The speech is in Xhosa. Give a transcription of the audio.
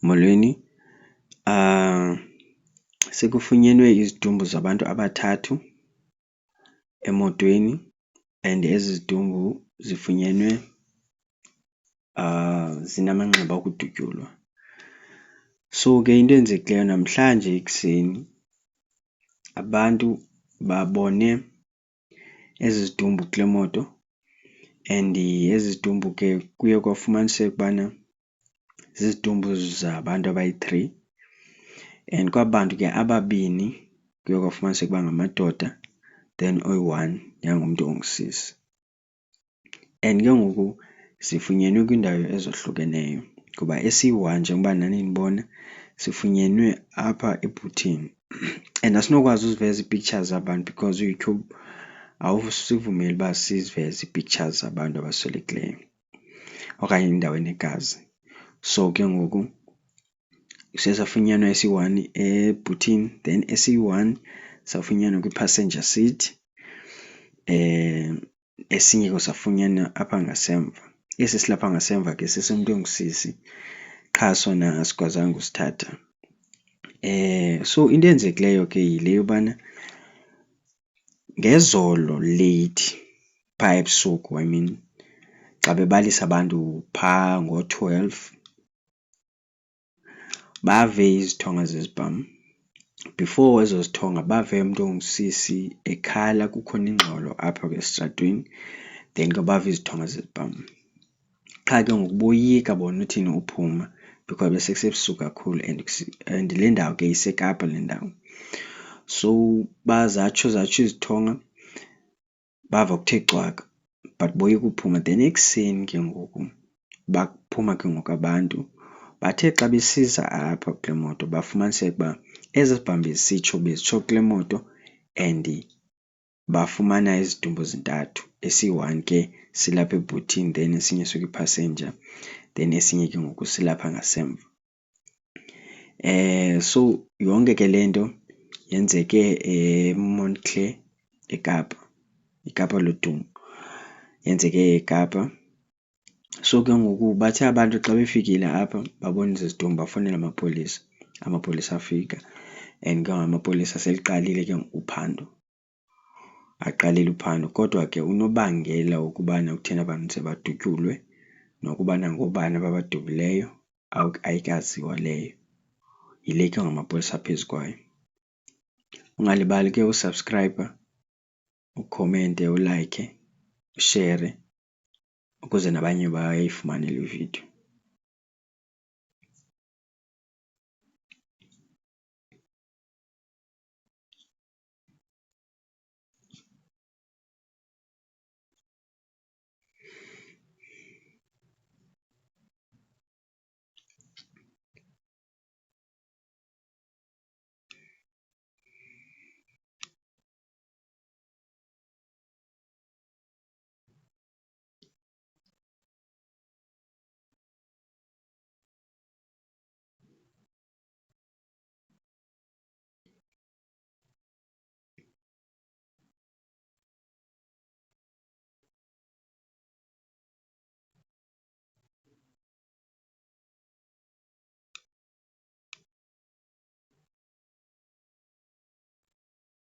Molweni, sekufunyenwe izidumbu zabantu abathathu emotweni and ezi zidumbu zifunyenwe zinamanxeba okudutyulwa. So ke into eyenzekileyo namhlanje ekuseni abantu babone ezi zidumbu kule moto and ezi zidumbu ke kuye kwafumaniseka ukubana zizidumbu zabantu abayi-3 and kwaba bantu ke ababini kuye kwafumaniseka uba ngamadoda then oyi-1 yayingumntu ongusisi. And ke ngoku zifunyenwe kwiindawo ezohlukeneyo kuba esiyi-1 njengoba nani nibona sifunyenwe apha ebhuthini and asinokwazi uziveza ii-pictures zabantu because uYouTube awusivumeli uba siziveze ii-pictures zabantu abaswelekileyo okanye indawo enegazi. So ke ngoku siye safunyanwa esi-1 ebhuthini, then esi-1 safunyanwa kwi-passenger seat, esinye ke safunyanwa apha ngasemva. Esi silapha ngasemva ke sesomntu ongusisi qha sona asikwazanga usithatha. So into eyenzekileyo ke yile yobana ngezolo late phaa ebusuku, I mean xa bebalisa abantu phaa ngo-12 bave izithonga zezibham. Before ezo zithonga bave umntu ongusisi ekhala kukhona ingxolo apha esitratweni, then ke bave izithonga zezibham. Qha ke ngoku boyika bona uthini uphuma because besekusebusuku kakhulu and le ndawo ke iseKapa le ndawo. So zatsho izithonga bava kuthe cwaka but boyika uphuma. Then ekuseni ke ngoku baphuma ke ngoku abantu bathe xa besiza apha kule moto bafumaniseka uba ezi zibham bezitsho kule moto and bafumana izidumbu zintathu. Esi-1 ke silapha ebhuthini, then esinye sikwi-passenger, then esinye ke ngoku silapha ngasemva. So yonke ke le nto yenzeke eMontclair eKapa, iKapa lodonga, yenzeke eKapa. So ke ngoku bathe abantu xa befikile apha babona ezi zidumbu bafowunela amapolisa, amapolisa afika and ke ngoku amapolisa seliqalile ke uphando, aqalile uphando. Kodwa ke unobangela wokubana kutheni abantu sebadutyulwe nokubana ngoobani ababadubileyo ayikaziwa leyo. Yile ke ngoku amapolisa aphezu kwayo. Ungalibali ke usubscriber, ukhomente, ulayikhe, ushere ukuze nabanye bayifumane le video.